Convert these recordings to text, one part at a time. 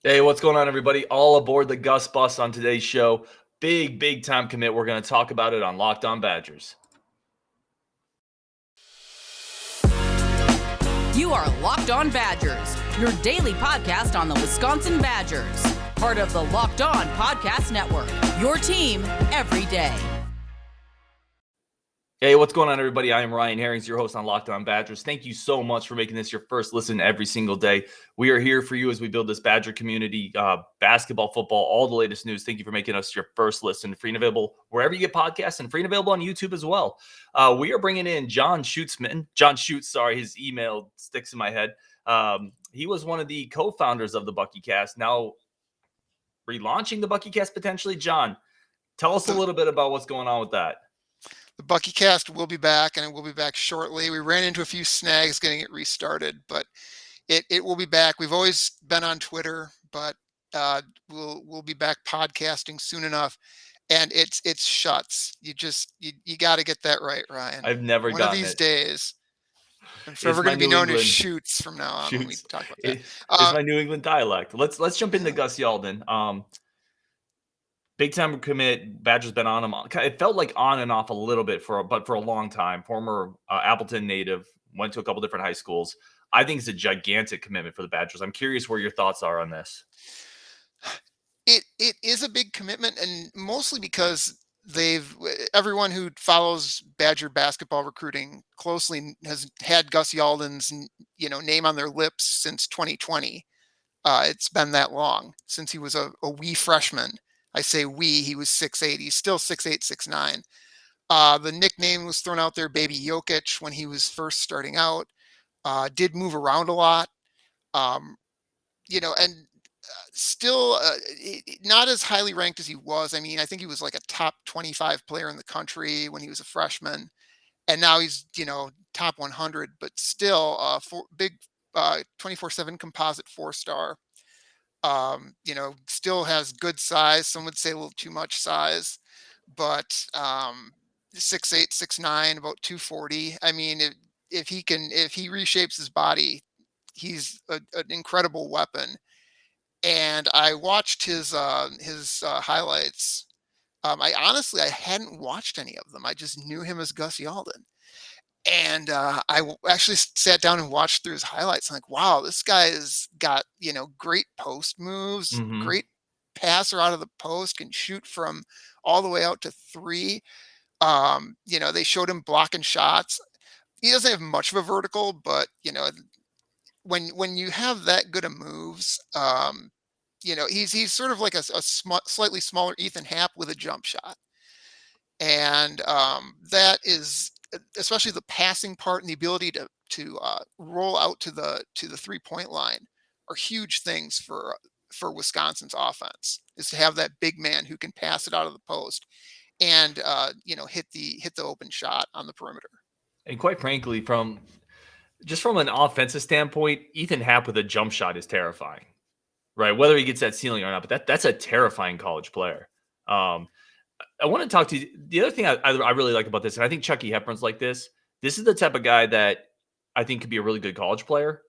Hey, what's going on, everybody? All aboard the Gus bus on today's show. Big time commit. We're going to talk about it on Locked On Badgers. You are Locked On Badgers, your daily podcast on the Wisconsin Badgers. Part of the Locked On Podcast Network, your team every day. Hey, what's going on, everybody? I am Ryan Herrings, your host on Locked On Badgers. Thank you so much for making this your first listen every single day. We are here for you as we build this Badger community, basketball, football, all the latest news. Thank you for making us your first listen. Free and available wherever you get podcasts and free and available on YouTube as well. We are bringing in John Schutz, his email sticks in my head. He was one of the co-founders of the BuckyCast, now relaunching the BuckyCast potentially. John, tell us a little bit about what's going on with that. The BuckyCast will be back, and it will be back shortly. We ran into a few snags getting it restarted, but it will be back. We've always been on Twitter, but we'll be back podcasting soon enough. And it's Schutz. You got to get that right, Ryan. I've never One gotten of these it. days. I'm forever going to be known as Shoots from now on when we talk about that. It's my New England dialect. Let's jump into Gus Yalden. Big time commit. Badger's been on him. It felt like on and off a little bit for a long time. Former Appleton native, went to a couple different high schools. I think it's a gigantic commitment for the Badgers. I'm curious where your thoughts are on this. It is a big commitment, and mostly because everyone who follows Badger basketball recruiting closely has had Gus Yalden's name on their lips since 2020. It's been that long since he was a wee freshman. I say we, he was 6'8". He's still 6'8", 6'9". The nickname was thrown out there, Baby Jokic, when he was first starting out. Did move around a lot, and still not as highly ranked as he was. I mean, I think he was like a top 25 player in the country when he was a freshman, and now he's top 100. But still, big 24/7 composite 4-star. Still has good size. Some would say a little too much size, but 6'8", 6'9", about 240. I mean, if he reshapes his body, he's an incredible weapon. And I watched his highlights. I hadn't watched any of them. I just knew him as Gus Yalden. And actually sat down and watched through his highlights. I'm like, wow, this guy has got, great post moves, great passer out of the post, can shoot from all the way out to 3. They showed him blocking shots. He doesn't have much of a vertical, but, when you have that good of moves, he's sort of like a slightly smaller Ethan Happ with a jump shot. And that is, especially the passing part and the ability to roll out to the 3-point line, are huge things for Wisconsin's offense. Is to have that big man who can pass it out of the post and hit the open shot on the perimeter. And quite frankly, from an offensive standpoint, Ethan Happ with a jump shot is terrifying, right? Whether he gets that ceiling or not, but that's a terrifying college player. I want to talk to you. The other thing I really like about this, and I think Chucky Hepburn's like this. This is the type of guy that I think could be a really good college player,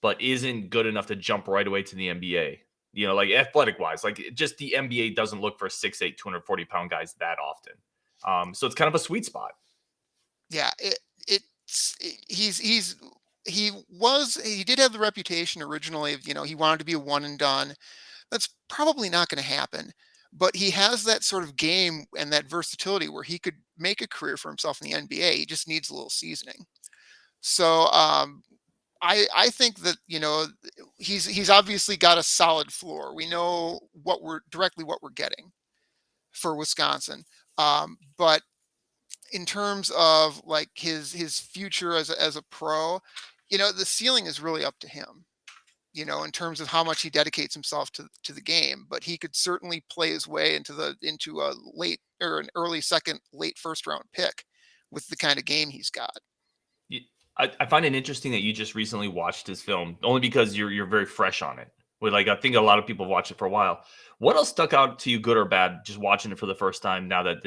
but isn't good enough to jump right away to the NBA. Like athletic wise, like just the NBA doesn't look for 6'8", 240-pound guys that often. So it's kind of a sweet spot. Yeah, he did have the reputation originally of, he wanted to be a one and done. That's probably not going to happen. But he has that sort of game and that versatility where he could make a career for himself in the NBA. He just needs a little seasoning. So I think that he's obviously got a solid floor. We know what we're getting for Wisconsin. But in terms of like his future as a pro, the ceiling is really up to him. In terms of how much he dedicates himself to the game, but he could certainly play his way into a late or an early second, late first round pick with the kind of game he's got. I find it interesting that you just recently watched his film, only because you're very fresh on it. I think a lot of people have watched it for a while. What else stuck out to you, good or bad, just watching it for the first time now that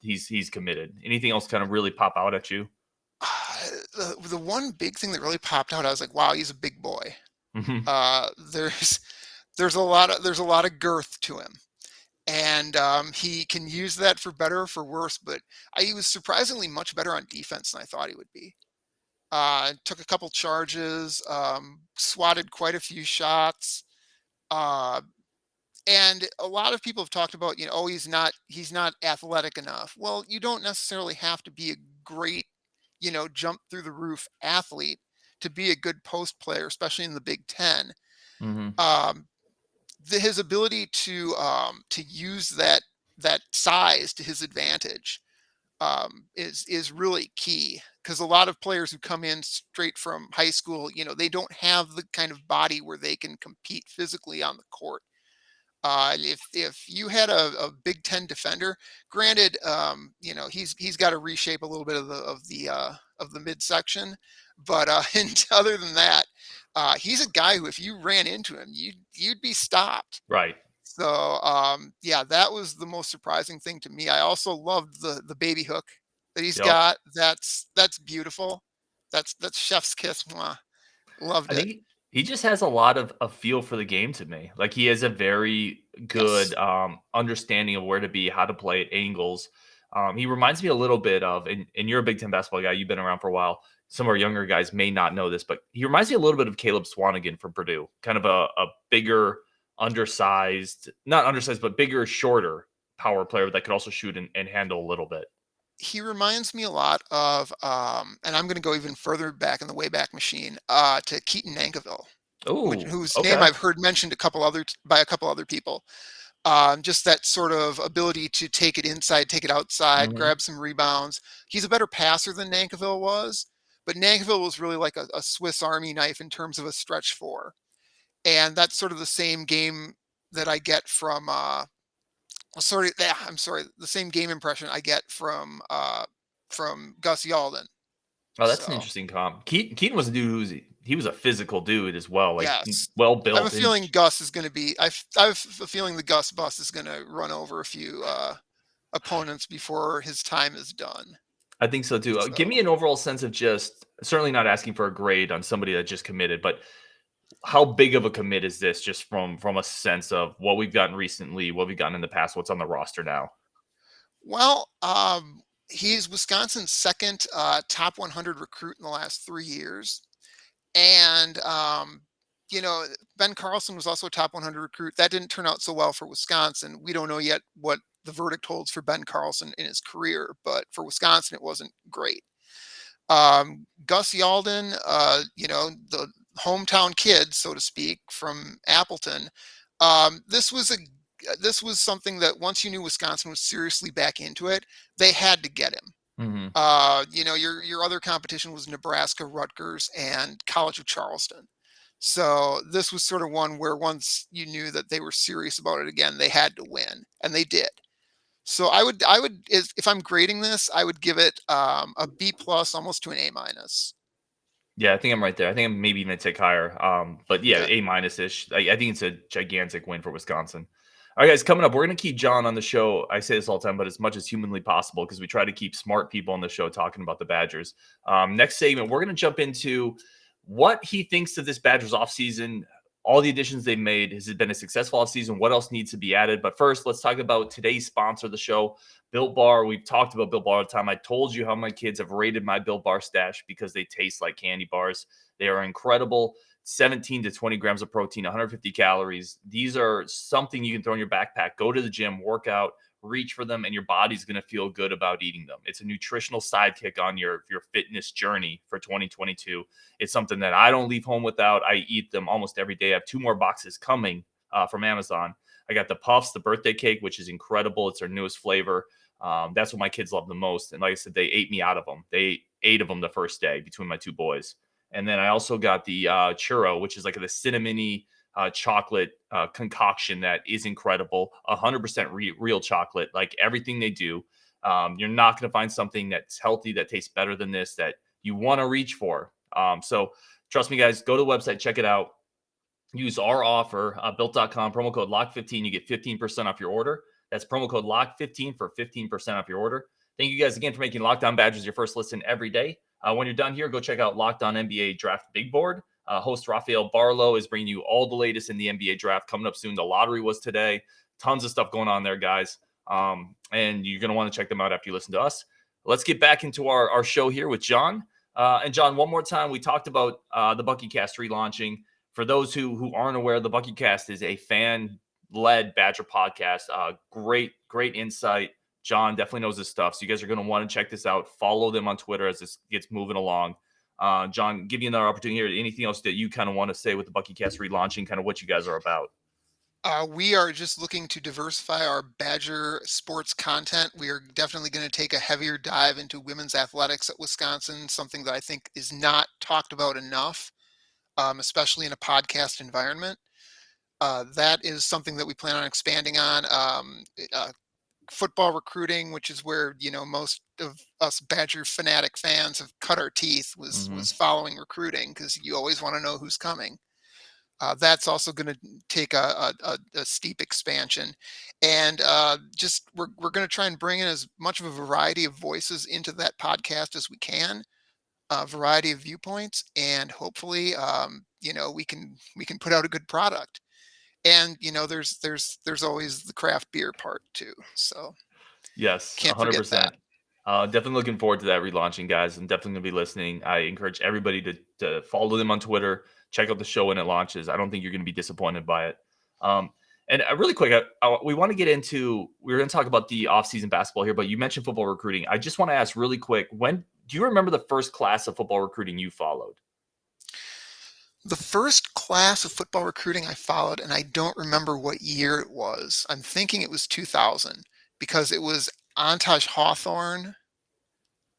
he's committed? Anything else kind of really pop out at you? The one big thing that really popped out, I was like, wow, he's a big boy. Mm-hmm. there's a lot of girth to him. And he can use that for better or for worse, but he was surprisingly much better on defense than I thought he would be. Took a couple charges, swatted quite a few shots. Uh, and a lot of people have talked about, oh, he's not athletic enough. Well, you don't necessarily have to be a great, jump through the roof athlete to be a good post player, especially in the Big Ten. Hmm. Um, his ability to use that size to his advantage is really key, because a lot of players who come in straight from high school, they don't have the kind of body where they can compete physically on the court. If you had a Big Ten defender, granted, he's got to reshape a little bit of the midsection, but and other than that, he's a guy who, if you ran into him, you'd be stopped. Right. So yeah, that was the most surprising thing to me. I also loved the baby hook that he's Yep. got. That's beautiful. That's chef's kiss. Mwah. Loved I it. think he just has a lot of a feel for the game to me. Like, he has a very good Yes. understanding of where to be, how to play at angles. He reminds me a little bit of, and you're a Big Ten basketball guy. You've been around for a while. Some of our younger guys may not know this, but he reminds me a little bit of Caleb Swanigan from Purdue. Kind of a bigger, undersized, not undersized, but bigger, shorter power player that could also shoot and handle a little bit. He reminds me a lot of, and I'm going to go even further back in the Wayback Machine, to Keaton Nankivell, Oh, whose name okay. I've heard mentioned by a couple other people. Just that sort of ability to take it inside, take it outside, Hmm. grab some rebounds. He's a better passer than Nankivell was, but Nankivell was really like a Swiss Army knife in terms of a stretch four. And that's sort of the same game that I get from, I'm sorry, the same game impression I get from Gus Yalden. Oh, that's an So interesting comp. Keaton was a dude he was a physical dude as well, like yes, well I have a built and feeling Gus is going to be. I have a feeling the Gus bus is going to run over a few opponents before his time is done. I think so too. Give So me an overall sense of, just certainly not asking for a grade on somebody that just committed, but how big of a commit is this, just from a sense of what we've gotten recently, what we've gotten in the past, what's on the roster now? well, he's Wisconsin's second top 100 recruit in the last 3 years. And, Ben Carlson was also a top 100 recruit. That didn't turn out so well for Wisconsin. We don't know yet what the verdict holds for Ben Carlson in his career, but for Wisconsin, it wasn't great. Gus Yalden, the hometown kid, so to speak, from Appleton. This was something that, once you knew Wisconsin was seriously back into it, they had to get him. Hmm. Your other competition was Nebraska, Rutgers, and College of Charleston. So this was sort of one where, once you knew that they were serious about it again, they had to win, and they did. So if I'm grading this, I would give it a B plus, almost to an A minus. Yeah, I think I'm right there. I think I'm maybe even a tick higher. But yeah, Okay. A minus ish. I think it's a gigantic win for Wisconsin. All right, guys, coming up, we're going to keep John on the show. I say this all the time, but as much as humanly possible, because we try to keep smart people on the show talking about the Badgers. Next segment, we're going to jump into what he thinks of this Badgers offseason, all the additions they've made. Has it been a successful offseason? What else needs to be added? But first, let's talk about today's sponsor of the show, Built Bar. We've talked about Built Bar all the time. I told you how my kids have rated my Built Bar stash because they taste like candy bars. They are incredible. 17 to 20 grams of protein, 150 calories. These are something you can throw in your backpack, go to the gym, work out, reach for them, and your body's going to feel good about eating them. It's a nutritional sidekick on your fitness journey for 2022. It's something that I don't leave home without. I eat them almost every day. I have 2 more boxes coming from Amazon. I got the Puffs, the birthday cake, which is incredible. It's their newest flavor. That's what my kids love the most. And like I said, they ate me out of them. They ate 8 of them the first day between my 2 boys. And then I also got the churro, which is like the cinnamony chocolate concoction that is incredible. 100% real chocolate, like everything they do. You're not going to find something that's healthy, that tastes better than this, that you want to reach for. So trust me, guys, go to the website, check it out. Use our offer, built.com, promo code LOCK15. You get 15% off your order. That's promo code LOCK15 for 15% off your order. Thank you guys again for making Locked On Badgers your first listen every day. When you're done here, go check out Locked On NBA Draft Big Board. Host Rafael Barlow is bringing you all the latest in the NBA draft coming up soon. The lottery was today. Tons of stuff going on there, guys. And you're going to want to check them out after you listen to us. Let's get back into our show here with John. And John, one more time, we talked about the BuckyCast relaunching. For those who aren't aware, the BuckyCast is a fan-led Badger podcast. Great insight. John definitely knows his stuff. So you guys are going to want to check this out. Follow them on Twitter as this gets moving along. John, give you another opportunity here. Anything else that you kind of want to say with the BuckyCast relaunching, kind of what you guys are about? We are just looking to diversify our Badger sports content. We are definitely going to take a heavier dive into women's athletics at Wisconsin, something that I think is not talked about enough, especially in a podcast environment. That is something that we plan on expanding on. Football recruiting, which is where, most of us Badger fanatic fans have cut our teeth, was following recruiting, because you always want to know who's coming. That's also going to take a steep expansion, and we're going to try and bring in as much of a variety of voices into that podcast as we can, a variety of viewpoints, and hopefully, we can put out a good product. And there's always the craft beer part too. So yes, can't forget 100%. Definitely looking forward to that relaunching, guys. I'm definitely going to be listening. I encourage everybody to follow them on Twitter. Check out the show when it launches. I don't think you're going to be disappointed by it. And really quick, we want to get into, we're going to talk about the offseason basketball here, but you mentioned football recruiting. I just want to ask really quick, do you remember the first class of football recruiting you followed? The first class of football recruiting I followed, and I don't remember what year it was. I'm thinking it was 2000, because it was Antaj Hawthorne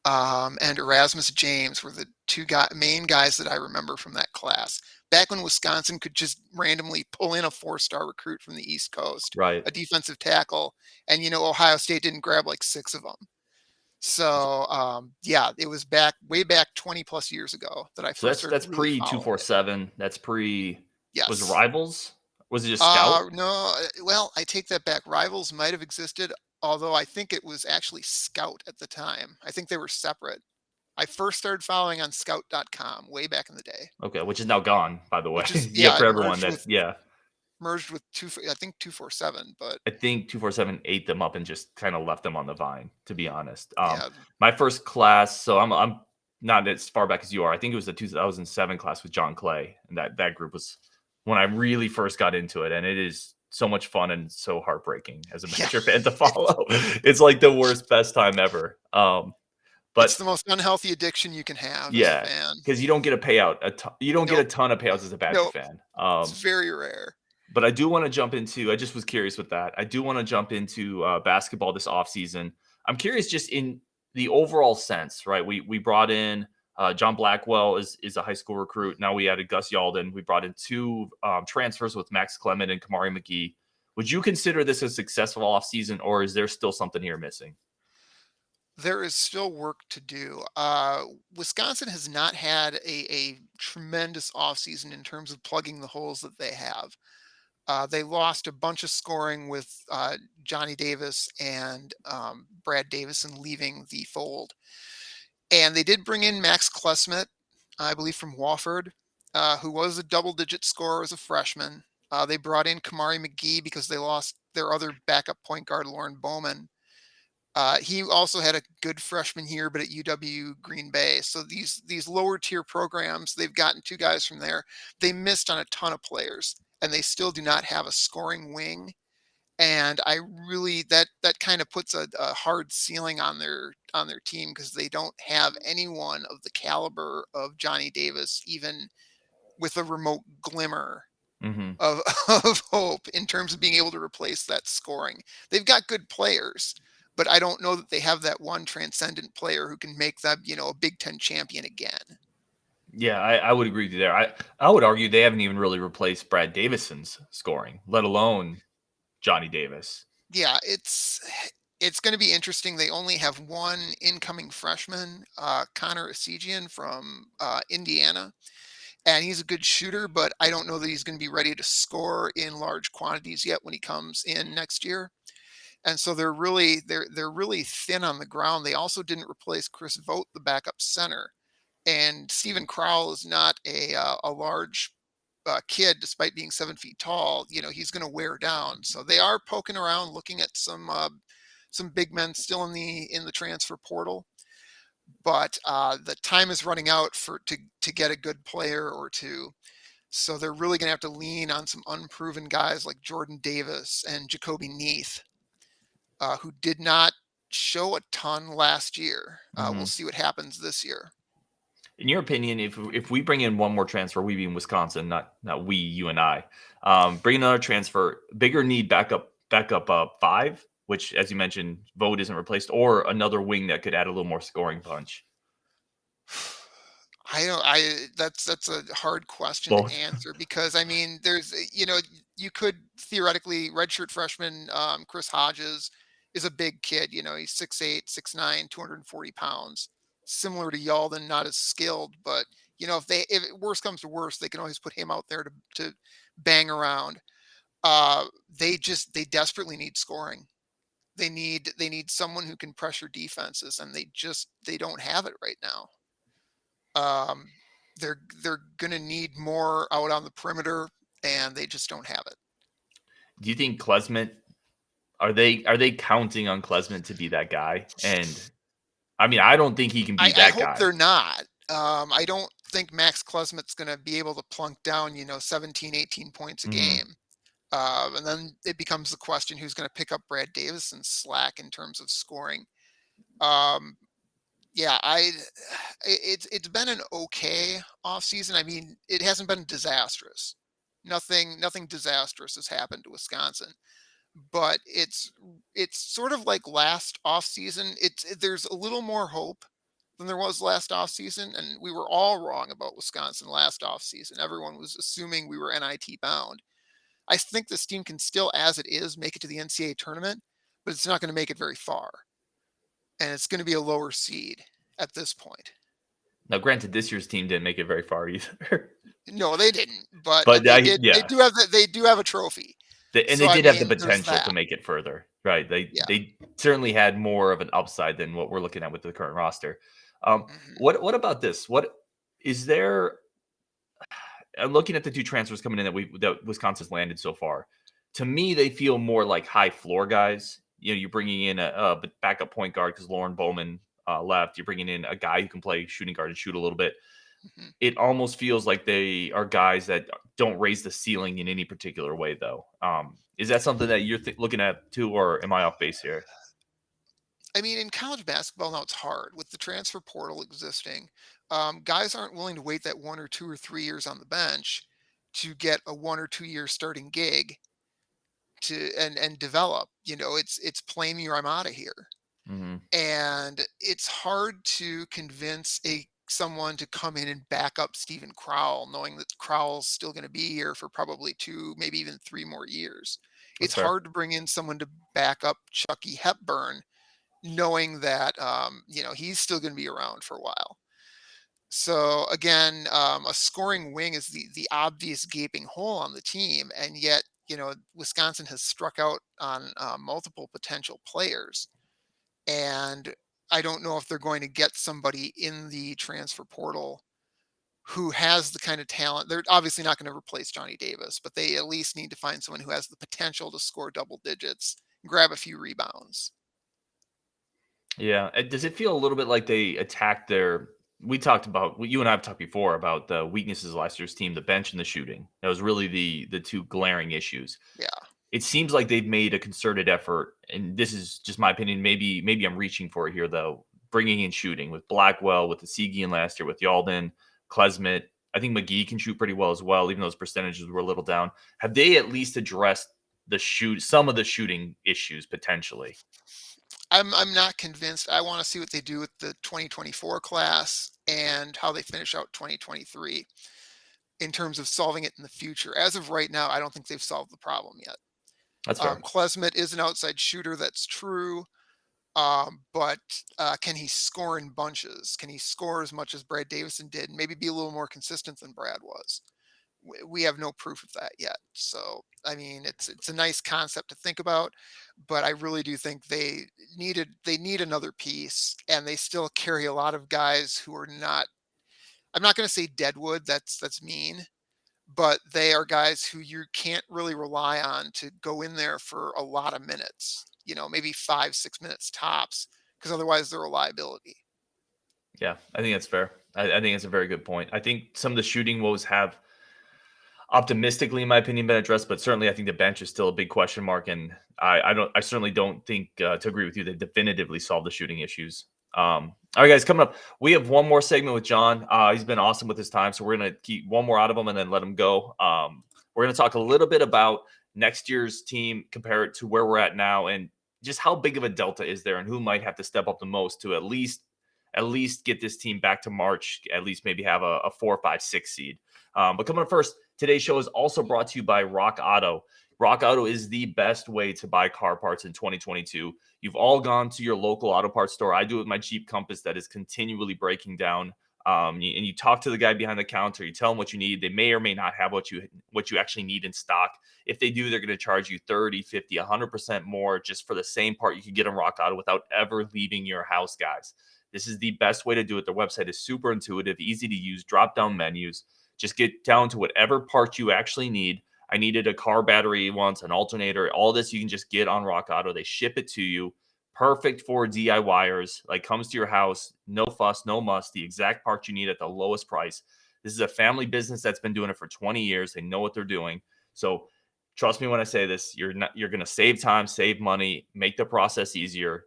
and Erasmus James were the two main guys that I remember from that class. Back when Wisconsin could just randomly pull in a 4-star recruit from the East Coast, Right. a defensive tackle, and Ohio State didn't grab like 6 of them. So it was way back 20 plus years ago that I first started. That's pre 247. That's pre. Yes. Was it Rivals? Was it just Scout? No. Well, I take that back. Rivals might have existed, although I think it was actually Scout at the time. I think they were separate. I first started following on Scout.com way back in the day. Okay, which is now gone, by the way. Yeah, for everyone merged with 247, but I think 247 ate them up and just kind of left them on the vine, to be honest. Yeah. My first class, so I'm not as far back as you are. I think it was the 2007 class with John Clay, and that group was when I really first got into it, and it is so much fun and so heartbreaking as a Badger fan to follow. It's like the worst, best time ever. But it's the most unhealthy addiction you can have. Yeah, as a fan. Because you don't get a payout. You don't get a ton of payouts as a Badger fan. It's very rare. But I do want to jump into, I just was curious with that. I do want to jump into basketball this offseason. I'm curious just in the overall sense, right? We brought in John Blackwell is a high school recruit. Now we added Gus Yalden. We brought in 2 transfers with Max Clement and Kamari McGee. Would you consider this a successful offseason, or is there still something here missing? There is still work to do. Wisconsin has not had a tremendous offseason in terms of plugging the holes that they have. They lost a bunch of scoring with Johnny Davis and Brad Davison leaving the fold. And they did bring in Max Klesmet, I believe from Wofford, who was a double-digit scorer as a freshman. They brought in Kamari McGee because they lost their other backup point guard, Lauren Bowman. He also had a good freshman year, but at UW Green Bay. So these lower tier programs, they've gotten 2 guys from there. They missed on a ton of players, and they still do not have a scoring wing. And I really that kind of puts a hard ceiling on their team, because they don't have anyone of the caliber of Johnny Davis, even with a remote glimmer of hope in terms of being able to replace that scoring. They've got good players, but I don't know that they have that one transcendent player who can make them, a Big Ten champion again. Yeah, I would agree with you there. I would argue they haven't even really replaced Brad Davison's scoring, let alone Johnny Davis. Yeah, it's going to be interesting. They only have one incoming freshman, Connor Siegien from Indiana, and he's a good shooter, but I don't know that he's going to be ready to score in large quantities yet when he comes in next year. And so they're really thin on the ground. They also didn't replace Chris Vogt, the backup center. And Steven Crowell is not a large kid, despite being 7 feet tall. He's going to wear down. So they are poking around, looking at some big men still in the transfer portal. But the time is running out to get a good player or two. So they're really going to have to lean on some unproven guys like Jordan Davis and Jacoby Neath, who did not show a ton last year. We'll see what happens this year. In your opinion, if we bring in one more transfer, we being Wisconsin, not we, you and I, bring another transfer, bigger need backup 5, which, as you mentioned, Vogt isn't replaced, or another wing that could add a little more scoring punch? That's a hard question to Both. answer, because I mean, you could theoretically, redshirt freshman Chris Hodges is a big kid. He's 6'8", 6'9", 240 pounds, similar to Yalden, not as skilled, but if worse comes to worse, they can always put him out there to bang around. They desperately need scoring. They need someone who can pressure defenses, and they don't have it right now. They're gonna need more out on the perimeter, and they just don't have it. Do you think Klesmit, are they counting on Klesmit to be that guy? And I mean, I don't think he can be I that hope guy. they're not. I don't think Max Klesmit's gonna be able to plunk down 17, 18 points a game. And then it becomes the question, who's going to pick up Brad Davison's slack in terms of scoring. Yeah, it's been an okay offseason. I mean, it hasn't been disastrous. Nothing disastrous has happened to Wisconsin, but it's sort of like last offseason. There's a little more hope than there was last offseason, and we were all wrong about Wisconsin last offseason. Everyone was assuming we were NIT bound. I think this team can still, as it is, make it to the NCAA tournament, but it's not going to make it very far. And it's going to be a lower seed at this point. Now, granted, this year's team didn't make it very far either. No, they didn't, but They do have a trophy. They did have the potential to make it further, right? They certainly had more of an upside than what we're looking at with the current roster. What about this? What is there? Looking at the 2 transfers coming in that Wisconsin's landed so far, to me, they feel more like high floor guys. You're bringing in a backup point guard because Lauren Bowman left. You're bringing in a guy who can play shooting guard and shoot a little bit. It almost feels like they are guys that don't raise the ceiling in any particular way, though. Is that something that you're looking at too, or am I off base here? I mean, in college basketball now, it's hard with the transfer portal existing. Guys aren't willing to wait that 1 or 2 or 3 years on the bench to get a 1 or 2 year starting gig and develop. It's play me or I'm out of here. And it's hard to convince someone to come in and back up Steven Crowell, knowing that Crowell's still going to be here for probably 2, maybe even 3 more years. It's hard to bring in someone to back up Chucky Hepburn, knowing that he's still going to be around for a while. So again, a scoring wing is the obvious gaping hole on the team, and yet Wisconsin has struck out on multiple potential players, and I don't know if they're going to get somebody in the transfer portal who has the kind of talent. They're obviously not going to replace Johnny Davis, but they at least need to find someone who has the potential to score double digits, grab a few rebounds. Yeah. Does it feel a little bit like they attacked we talked about, you and I have talked before about the weaknesses of last year's team, the bench and the shooting. That was really the 2 glaring issues. Yeah. It seems like they've made a concerted effort, and this is just my opinion. Maybe I'm reaching for it here, though. Bringing in shooting with Blackwell, with the Siegien last year, with Yalden, Klesmit. I think McGee can shoot pretty well as well, even though those percentages were a little down. Have they at least addressed some of the shooting issues potentially? I'm not convinced. I want to see what they do with the 2024 class and how they finish out 2023 in terms of solving it in the future. As of right now, I don't think they've solved the problem yet. That's fair. Klesmit is an outside shooter. That's true. But can he score in bunches? Can he score as much as Brad Davison did? And maybe be a little more consistent than Brad was? We have no proof of that yet. So, I mean, it's a nice concept to think about, but I really do think they need another piece, and they still carry a lot of guys who are not I'm not going to say deadwood. That's mean, but they are guys who you can't really rely on to go in there for a lot of minutes. Maybe 5, 6 minutes tops, because otherwise they're a liability. Yeah, I think that's fair. I think it's a very good point. I think some of the shooting woes have optimistically, in my opinion, been addressed, but certainly I think the bench is still a big question mark. And I certainly don't think to agree with you, they definitively solved the shooting issues. All right, guys, coming up, we have one more segment with John. He's been awesome with his time, so we're going to keep one more out of him and then let him go. We're going to talk a little bit about next year's team, compare it to where we're at now, and just how big of a delta is there and who might have to step up the most to at least get this team back to March, at least maybe have a 4, 5, 6 seed. But coming up first, today's show is also brought to you by Rock Auto. Rock Auto is the best way to buy car parts in 2022. You've all gone to your local auto parts store. I do it with my Jeep Compass that is continually breaking down. And you talk to the guy behind the counter. You tell them what you need. They may or may not have what you actually need in stock. If they do, they're going to charge you 30, 50, 100% more just for the same part you can get on Rock Auto without ever leaving your house, guys. This is the best way to do it. Their website is super intuitive, easy to use, drop-down menus. Just get down to whatever part you actually need. I needed a car battery once, an alternator. All this you can just get on Rock Auto. They ship it to you. Perfect for DIYers. Like, comes to your house. No fuss, no muss. The exact part you need at the lowest price. This is a family business that's been doing it for 20 years. They know what they're doing. So trust me when I say this. You're going to save time, save money, make the process easier,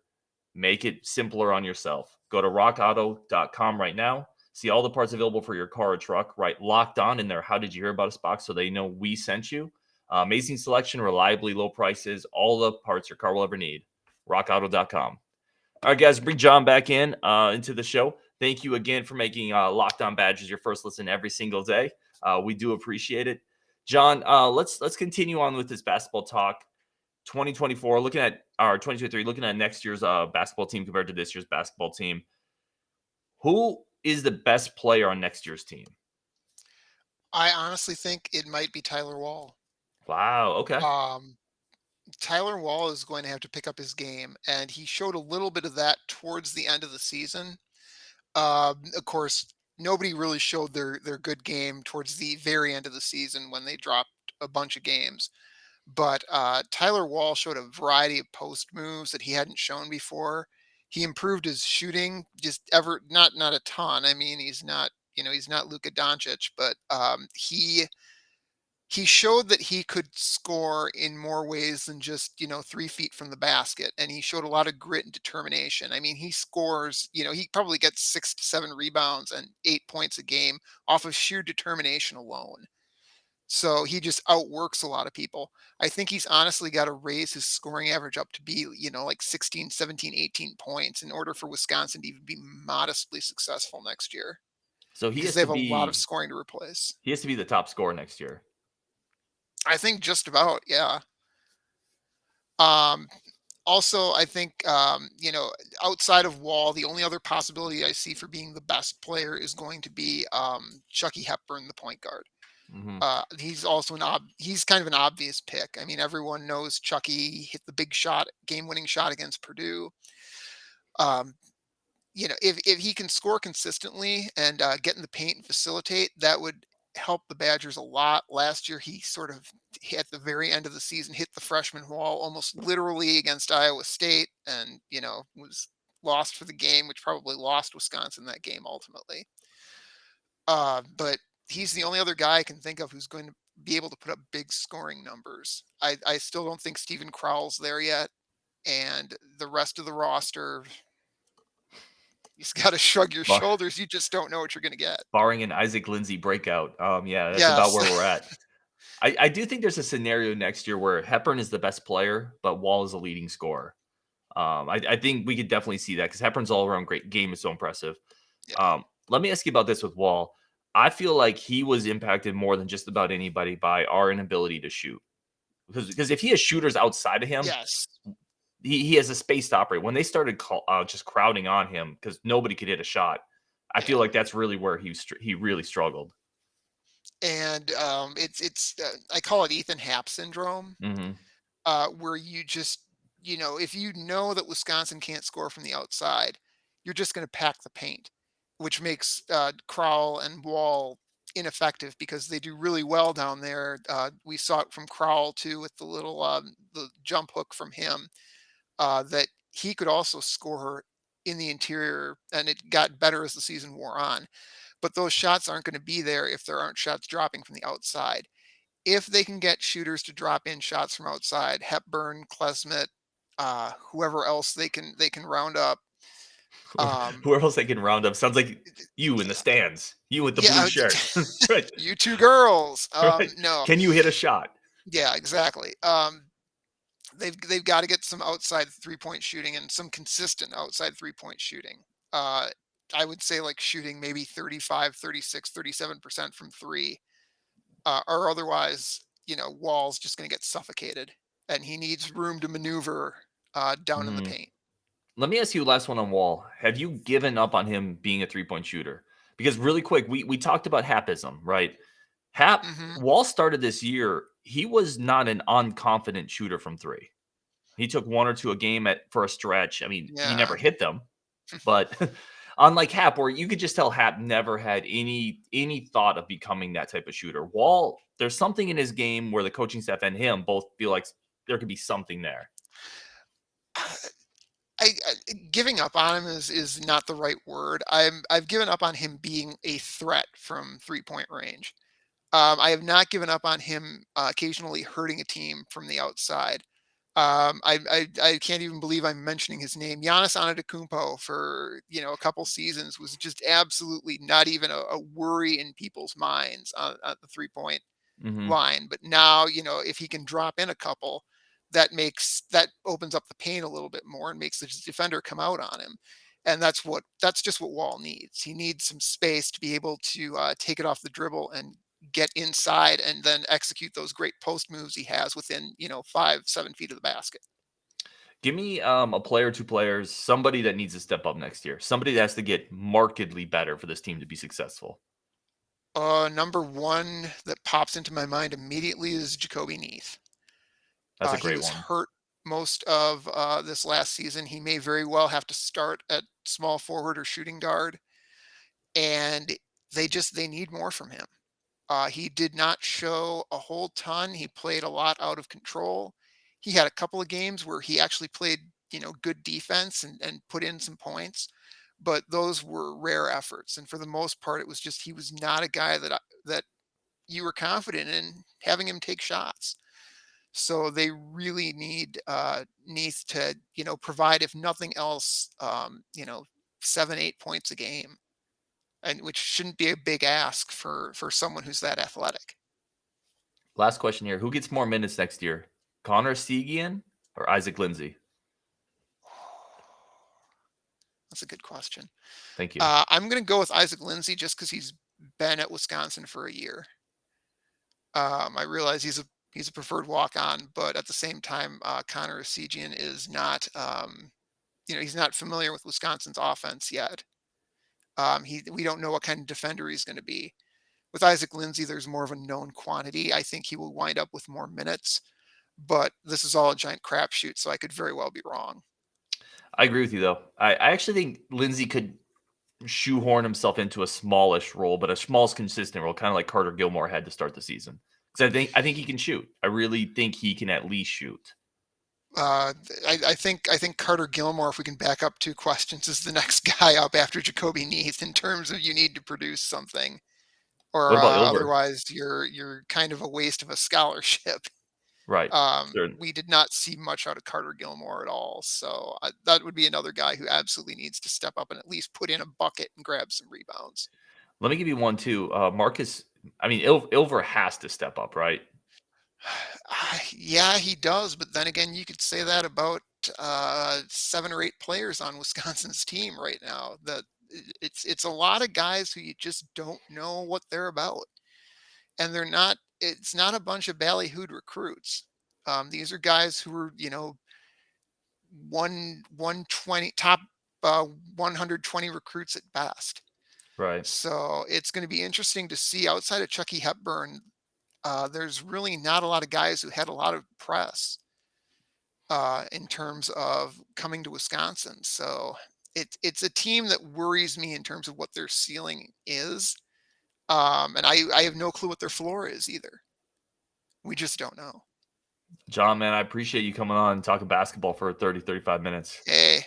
make it simpler on yourself. Go to rockauto.com right now. See all the parts available for your car or truck, right? Locked On in there. How did you hear about us box? So they know we sent you. Amazing selection, reliably low prices, all the parts your car will ever need. rockauto.com. All right, guys, bring John back into the show. Thank you again for making Locked On Badgers your first listen every single day. We do appreciate it. John, let's continue on with this basketball talk. 2024, looking at our 2023, looking at next year's basketball team compared to this year's basketball team. Who is the best player on next year's team? I honestly think it might be Tyler Wahl. Wow. Okay. Tyler Wahl is going to have to pick up his game, and he showed a little bit of that towards the end of the season. Of course, nobody really showed their good game towards the very end of the season when they dropped a bunch of games. But Tyler Wahl showed a variety of post moves that he hadn't shown before. He improved his shooting, just not a ton. I mean, he's not Luka Doncic, but he showed that he could score in more ways than just 3 feet from the basket, and he showed a lot of grit and determination. I mean, he scores. He probably gets 6 to 7 rebounds and 8 points a game off of sheer determination alone. So he just outworks a lot of people. I think he's honestly got to raise his scoring average up to be, like 16, 17, 18 points in order for Wisconsin to even be modestly successful next year. So Because they have a lot of scoring to replace. He has to be the top scorer next year. I think just about, yeah. Also, I think, outside of Wall, the only other possibility I see for being the best player is going to be Chucky Hepburn, the point guard. Mm-hmm. He's also he's kind of an obvious pick. I mean, everyone knows Chucky hit the big shot, game-winning shot against Purdue. If he can score consistently and get in the paint and facilitate, that would help the Badgers a lot. Last year, he sort of at the very end of the season hit the freshman wall almost literally against Iowa State, and was lost for the game, which probably lost Wisconsin that game ultimately. But he's the only other guy I can think of who's going to be able to put up big scoring numbers. I still don't think Steven Crowell's there yet. And the rest of the roster, you just got to shrug your shoulders. You just don't know what you're going to get. Barring an Isaac Lindsay breakout. Yeah, that's Yes. about where we're at. I do think there's a scenario next year where Hepburn is the best player, but Wahl is a leading scorer. I think we could definitely see that because Hepburn's all-around great game is so impressive. Yeah. Let me ask you about this with Wahl. I feel like he was impacted more than just about anybody by our inability to shoot. Because if he has shooters outside of him, yes, he has a space to operate. When they started just crowding on him because nobody could hit a shot, I feel like that's really where he really struggled. And it's I call it Ethan Happ syndrome, where you just if you know that Wisconsin can't score from the outside, you're just going to pack the paint. which makes Crowell and Wall ineffective because they do really well down there. We saw it from Crowell too with the jump hook from him, that he could also score in the interior, and it got better as the season wore on. But those shots aren't going to be there if there aren't shots dropping from the outside. If they can get shooters to drop in shots from outside, Hepburn, Klesmet, whoever else they can round up. Um, Whoever else they can round up sounds like you in the stands. You with the blue yeah, shirt. Right. you two girls. Right. No, Can you hit a shot? yeah, exactly. They've got to get some outside 3-point shooting and some consistent outside 3-point shooting. Uh, I would say like shooting maybe 35, 36, 37% from three, or otherwise, Wall's just going to get suffocated, and he needs room to maneuver down in the Mhm. paint. Let me ask you last one on Wall. Have you given up on him being a 3-point shooter? Because really quick, we talked about Hapism, right? Hmm. Wall started this year, he was not an unconfident shooter from three. He took one or two a game for a stretch. I mean, he Yeah. never hit them, but unlike Hap, where you could just tell Hap never had any thought of becoming that type of shooter. Wall, there's something in his game where the coaching staff and him both feel like there could be something there. Giving up on him is not the right word. I've given up on him being a threat from 3-point range. I have not given up on him occasionally hurting a team from the outside. I can't even believe I'm mentioning his name. Giannis Antetokounmpo for a couple seasons was just absolutely not even a worry in people's minds at the 3-point Hmm. line. But now, if he can drop in a couple, that opens up the paint a little bit more and makes the defender come out on him. And that's just what Wall needs. He needs some space to be able to take it off the dribble and get inside and then execute those great post moves he has within 5-7 feet of the basket. Give me a player, two players, somebody that needs to step up next year, somebody that has to get markedly better for this team to be successful. Number one that pops into my mind immediately is Jacoby Neath. That's a He great was one. hurt most of this last season. He may very well have to start at small forward or shooting guard, and they need more from him. He did not show a whole ton. He played a lot out of control. He had a couple of games where he actually played, good defense and put in some points, but those were rare efforts. And for the most part, it was just he was not a guy that you were confident in having him take shots. So they really need Neath to, provide, if nothing else, 7-8 points a game, and which shouldn't be a big ask for someone who's that athletic. Last question here. Who gets more minutes next year? Connor Siegien or Isaac Lindsay? That's a good question. Thank you. I'm going to go with Isaac Lindsay just because he's been at Wisconsin for a year. I realize he's a preferred walk on, but at the same time, Connor Siegien is not. He's not familiar with Wisconsin's offense yet. We don't know what kind of defender he's going to be. With Isaac Lindsay, there's more of a known quantity. I think he will wind up with more minutes, but this is all a giant crapshoot, so I could very well be wrong. I agree with you, though. I actually think Lindsay could shoehorn himself into a smallish role, but a small, consistent role, kind of like Carter Gilmore had to start the season. Because I think he can shoot. I really think he can at least shoot. I think Carter Gilmore, if we can back up 2 questions, is the next guy up after Jacoby Neath in terms of you need to produce something, or What about Ilver? otherwise you're kind of a waste of a scholarship. Right. Certain. We did not see much out of Carter Gilmore at all, so that would be another guy who absolutely needs to step up and at least put in a bucket and grab some rebounds. Let me give you one too. Marcus. I mean, Ilver has to step up, right? Yeah, he does, but then again, you could say that about 7 or 8 players on Wisconsin's team right now. That it's a lot of guys who you just don't know what they're about, and they're not. It's not a bunch of ballyhooed recruits. These are guys who are 120 top 120 recruits at best. Right. So it's going to be interesting to see outside of Chucky Hepburn. There's really not a lot of guys who had a lot of press in terms of coming to Wisconsin. So it's a team that worries me in terms of what their ceiling is. And I have no clue what their floor is either. We just don't know. John, man, I appreciate you coming on and talking basketball for 30, 35 minutes. Hey,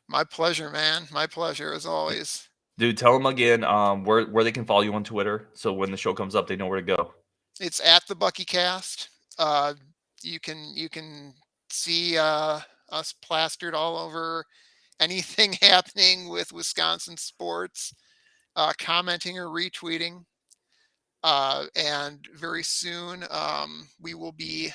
my pleasure, man. My pleasure as always. Dude, tell them again where they can follow you on Twitter. So when the show comes up, they know where to go. It's at the BuckyCast. You can see us plastered all over anything happening with Wisconsin sports, commenting or retweeting. And very soon we will be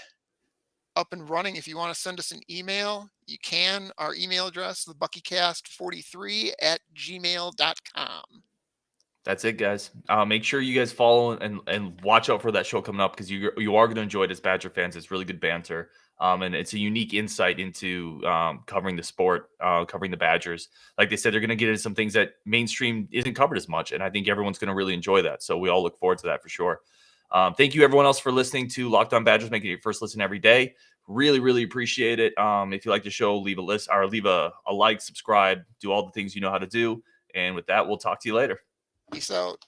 up and running. If you want to send us an email, you can. Our email address, thebuckycast43@gmail.com. That's it, guys. Make sure you guys follow and watch out for that show coming up because you are going to enjoy it as Badger fans. It's really good banter. And it's a unique insight into covering the sport, covering the Badgers. Like they said, they're going to get into some things that mainstream isn't covered as much. And I think everyone's going to really enjoy that. So we all look forward to that for sure. Thank you, everyone else, for listening to Locked On Badgers, making it your first listen every day. Really, really appreciate it. If you like the show, leave a list or leave a like, subscribe, do all the things you know how to do. And with that, we'll talk to you later. Peace out.